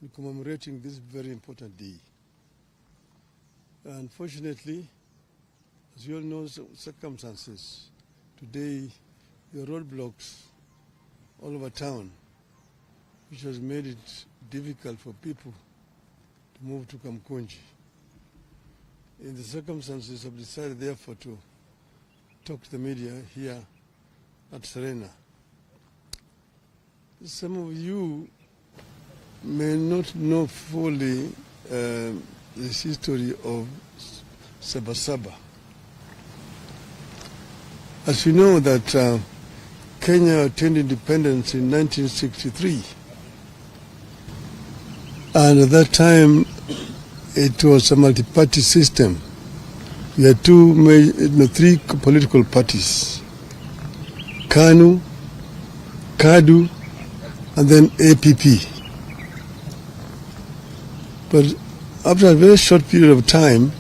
in commemorating this very important day. Unfortunately, as you all know, circumstances, today there are roadblocks all over town, which has made it difficult for people to move to Kamkunji. In the circumstances, I've decided therefore to talk to the media here at Serena. Some of you may not know fully the history of Sabasaba. As you know that Kenya attained independence in 1963, and at that time it was a multi-party system. We had three political parties: KANU, KADU, and then APP. But after a very short period of time,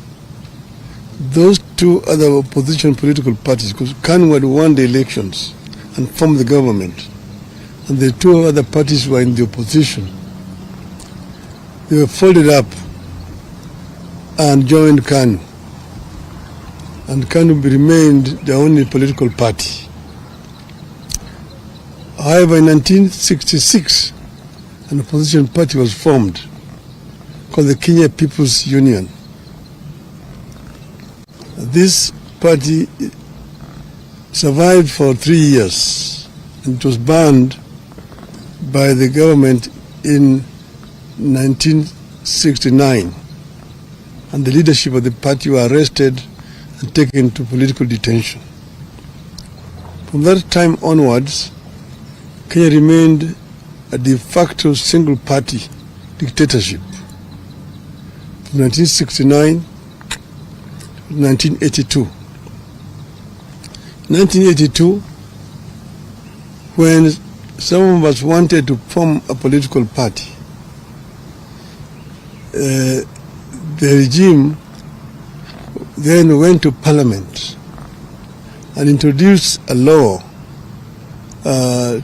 those two other opposition political parties, because KANU had won the elections and formed the government, and the two other parties were in the opposition, they were folded up and joined KANU. And KANU remained the only political party. However, in 1966, an opposition party was formed called the Kenya People's Union. This party survived for 3 years, and it was banned by the government in 1969. And the leadership of the party were arrested and taken to political detention. From that time onwards, Kenya remained a de facto single-party dictatorship from 1969 to 1982. 1982, when some of us wanted to form a political party, the regime then went to Parliament and introduced a law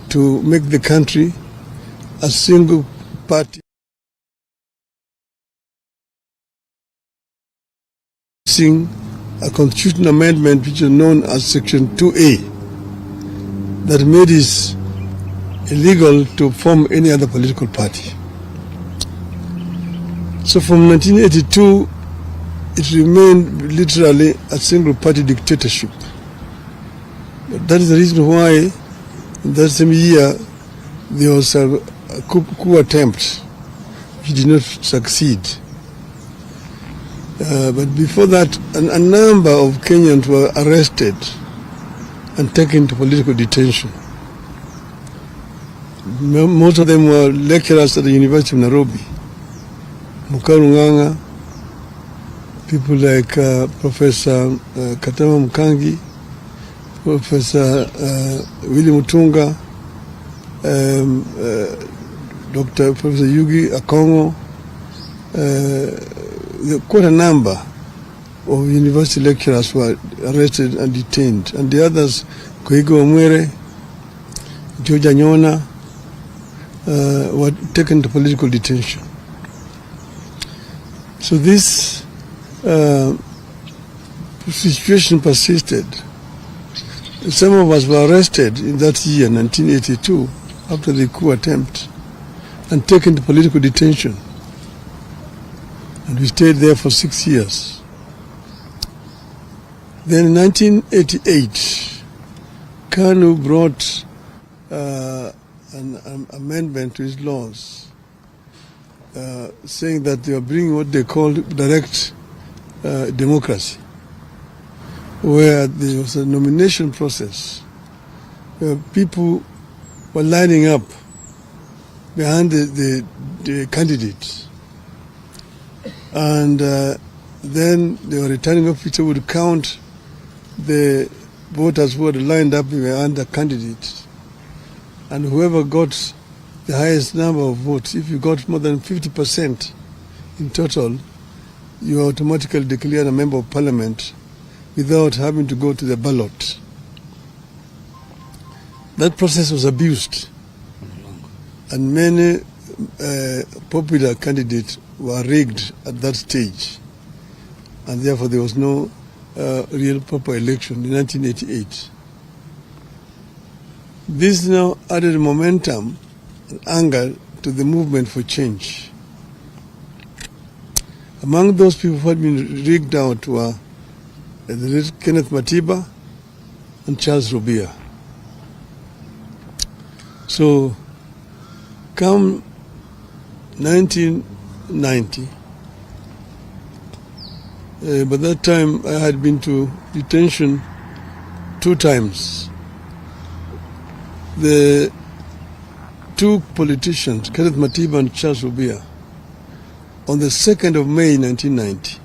to make the country a single party. A constitutional amendment which is known as Section 2A that made it illegal to form any other political party. So from 1982, it remained literally a single party dictatorship. But that is the reason why in that same year there was a coup attempt which did not succeed. But before that, a number of Kenyans were arrested and taken to political detention. Most of them were lecturers at the University of Nairobi. Mukarunganga, people like Professor Katama Mukangi, Professor Willy Mutunga, Dr. Professor Yugi Akongo, quite a number of university lecturers were arrested and detained, and the others, Koigo Omwere, George Anyona, were taken to political detention. So this situation persisted. Some of us were arrested in that year, 1982, after the coup attempt, and taken to political detention. And we stayed there for 6 years. Then in 1988, KANU brought an amendment to his laws, saying that they were bringing what they called direct democracy, where there was a nomination process, where people were lining up behind the candidates. And then the returning officer would count the voters who had lined up behind the candidates. And whoever got the highest number of votes, if you got more than 50% in total, you are automatically declared a member of parliament without having to go to the ballot. That process was abused. And many popular candidates were rigged at that stage, and therefore there was no real proper election in 1988. This now added momentum and anger to the movement for change. Among those people who had been rigged out were the late Kenneth Matiba and Charles Rubia. So, come 1990, by that time I had been to detention 2 times. The 2 politicians, Kenneth Matiba and Charles Rubia, on the 2nd of May 1990,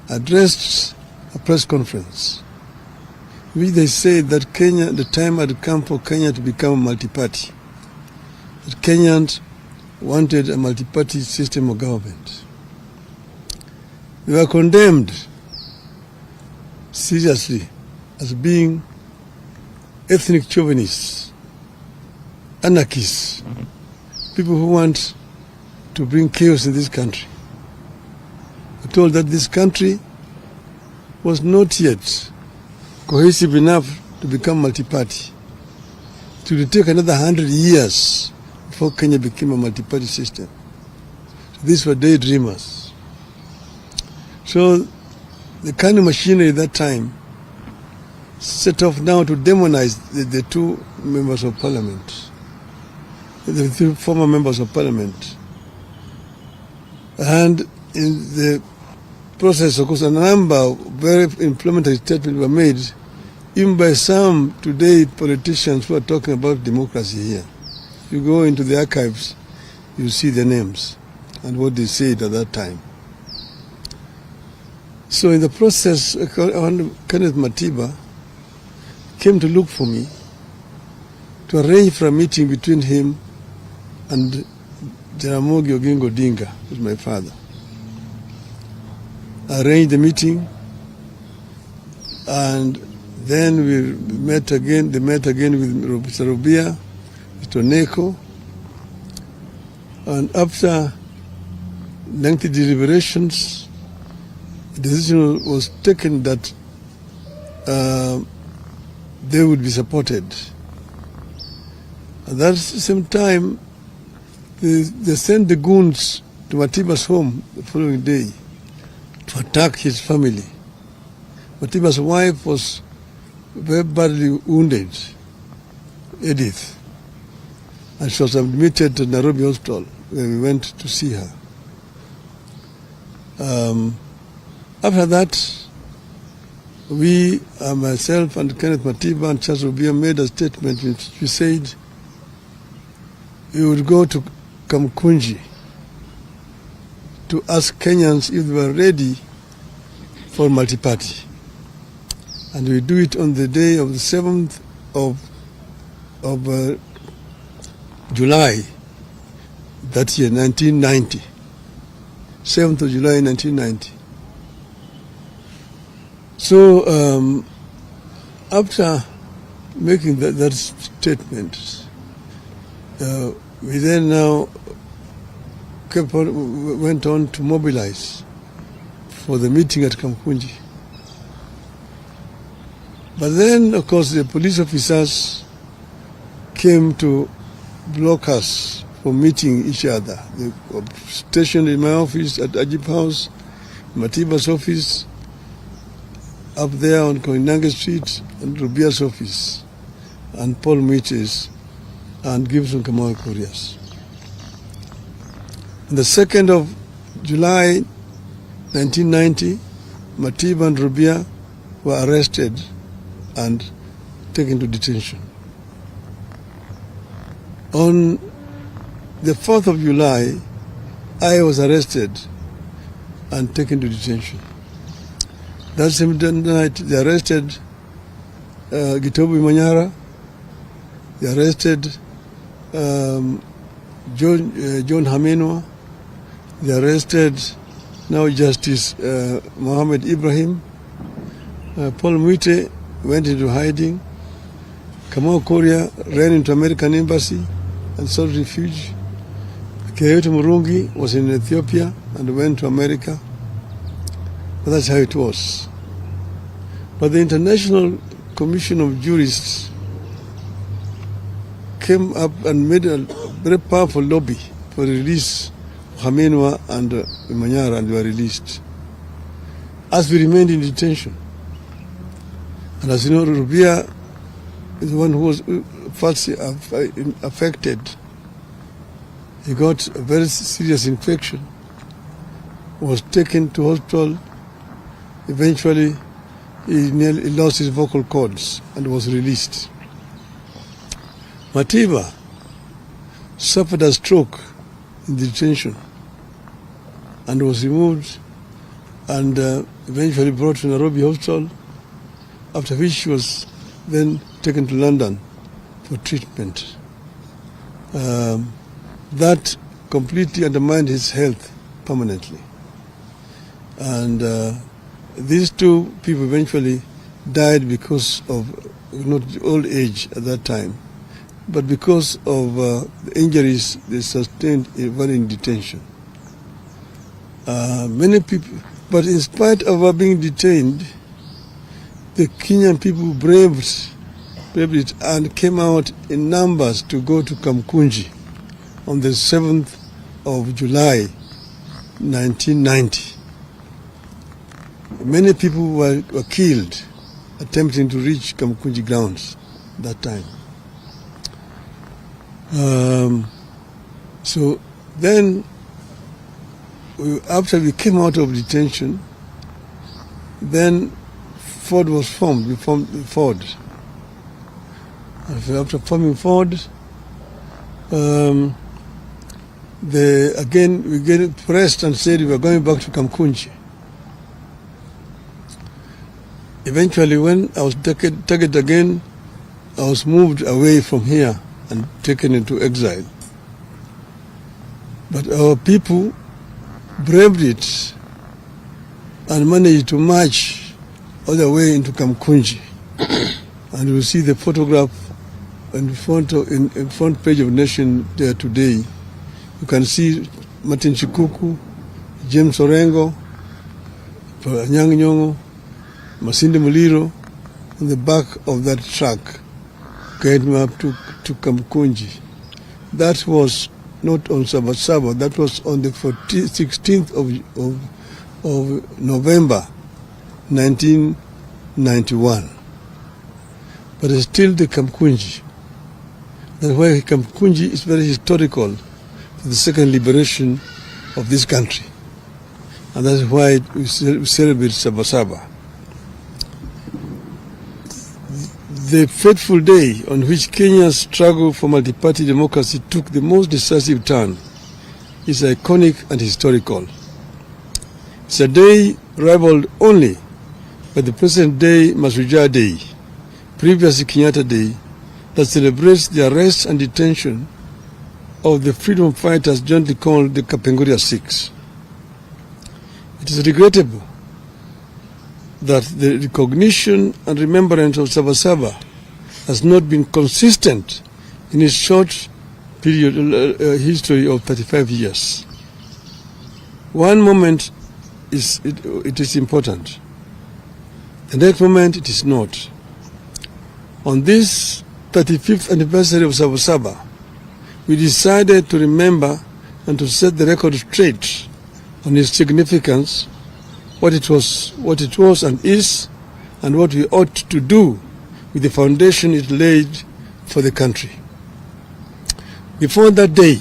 addressed a press conference in which they said that Kenya, the time had come for Kenya to become a multi-party. That Kenyans wanted a multi-party system of government. They were condemned seriously as being ethnic chauvinists, anarchists, people who want to bring chaos in this country. They told that this country was not yet cohesive enough to become multi-party. It would take another 100 years before Kenya became a multi-party system. So these were daydreamers. So the kind of machinery at that time set off now to demonize the 2 members of parliament, the 2 former members of parliament. And in the process, of course, a number of very inflammatory statements were made, even by some today politicians who are talking about democracy here. You go into the archives, you see the names and what they said at that time. So in the process, Kenneth Matiba came to look for me to arrange for a meeting between him and Jaramogi Oginga Odinga, who's my father. I arranged the meeting, and then we met again. They met again with Mr. Rubia, Mr. Neko, and after lengthy deliberations, the decision was taken that they would be supported. At that same time, they sent the goons to Matiba's home the following day to attack his family. Matiba's wife was very badly wounded, Edith, and she was admitted to Nairobi Hospital where we went to see her. After that, we, myself and Kenneth Matiba and Charles Rubia made a statement which we said we would go to Kamkunji to ask Kenyans if they were ready for multi-party. And we do it on the day of the 7th of July that year, 1990. 7th of July, 1990. So after making that statement, we then now went on to mobilize for the meeting at Kamkunji. But then, of course, the police officers came to block us from meeting each other. They were stationed in my office at Ajib House, Matiba's office, up there on Koinange Street, and Rubia's office, and Paul Mwite's, and Gibson Kamau Korea's. On the 2nd of July 1990, Matiba and Rubia were arrested and taken to detention. On the 4th of July, I was arrested and taken to detention. That same night, they arrested Gitobu Manyara, they arrested John Hamenwa, they arrested now Justice Mohammed Ibrahim. Paul Mwite went into hiding. Kamau Korea ran into American embassy and sought refuge. Keyoti Murungi was in Ethiopia and went to America. But that's how it was. But the International Commission of Jurists came up and made a very powerful lobby for the release of Hamenwa and Manyara, and they were released. As we remained in detention. And as you know, Rubia is the one who was first affected. He got a very serious infection, was taken to hospital. Eventually, he lost his vocal cords and was released. Matiba suffered a stroke in detention and was removed and eventually brought to Nairobi Hospital, after which she was then taken to London for treatment. That completely undermined his health permanently. And these two people eventually died because of not old age at that time, but because of the injuries they sustained while in detention. Many people, but in spite of our being detained, the Kenyan people braved it and came out in numbers to go to Kamkunji on the 7th of July, 1990. Many people were killed attempting to reach Kamkunji grounds that time. So then, after we came out of detention, then Ford was formed. We formed Ford. After forming Ford, again we get pressed and said we were going back to Kamkunji. Eventually, when I was targeted again, I was moved away from here and taken into exile. But our people braved it and managed to march all the way into Kamkunji. And you will see the photograph in front page of Nation there today. You can see Martin Chikuku, James Orengo, Anyang' Nyong'o, Masinde Muliro on the back of that truck getting up to Kamkunji. That was not on Sabasaba, that was on the 16th of November 1991. But it's still the Kamkunji. That's why Kamkunji is very historical for the second liberation of this country. And that's why we celebrate Sabasaba. The fateful day on which Kenya's struggle for multi-party democracy took the most decisive turn is iconic and historical. It's a day rivaled only by the present day Mashujaa Day, previously Kenyatta Day, that celebrates the arrest and detention of the freedom fighters jointly called the Kapenguria Six. It is regrettable that the recognition and remembrance of Sabasaba has not been consistent in its short period history of 35 years. One moment it is important. The next moment it is not. On this 35th anniversary of Sabasaba, we decided to remember and to set the record straight on its significance, what it was and is, and what we ought to do with the foundation it laid for the country. Before that day,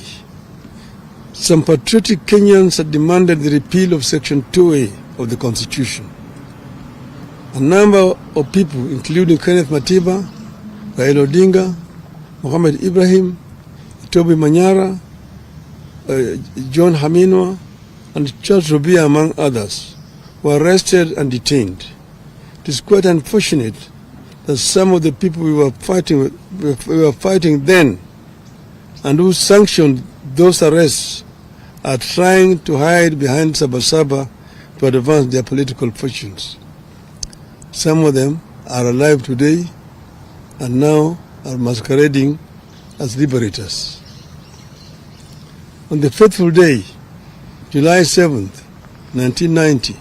some patriotic Kenyans had demanded the repeal of Section 2A of the Constitution. A number of people, including Kenneth Matiba, Raila Odinga, Mohamed Ibrahim, Toby Manyara, John Hamenwa, and Charles Rubia, among others, were arrested and detained. It is quite unfortunate that some of the people we were fighting then and who sanctioned those arrests are trying to hide behind Sabasaba to advance their political fortunes. Some of them are alive today and now are masquerading as liberators. On the fateful day, July 7th, 1990,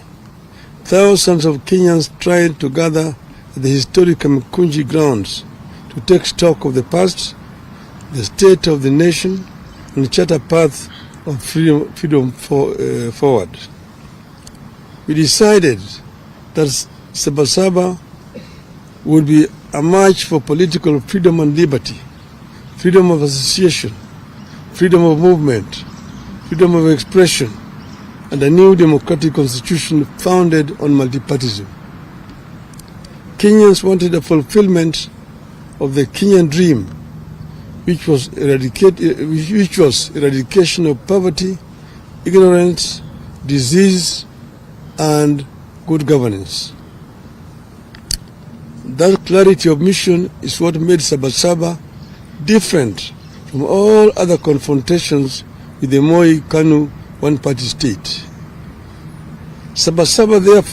thousands of Kenyans tried to gather at the historic Kamkunji grounds to take stock of the past, the state of the nation, and chart a path of freedom forward. We decided that Sabasaba would be a march for political freedom and liberty, freedom of association, freedom of movement, freedom of expression, and a new democratic constitution founded on multipartyism. Kenyans wanted a fulfillment of the Kenyan dream, which was eradication of poverty, ignorance, disease, and good governance. That clarity of mission is what made Sabasaba different from all other confrontations with the Moi Kanu one-party state. Sabasaba, therefore,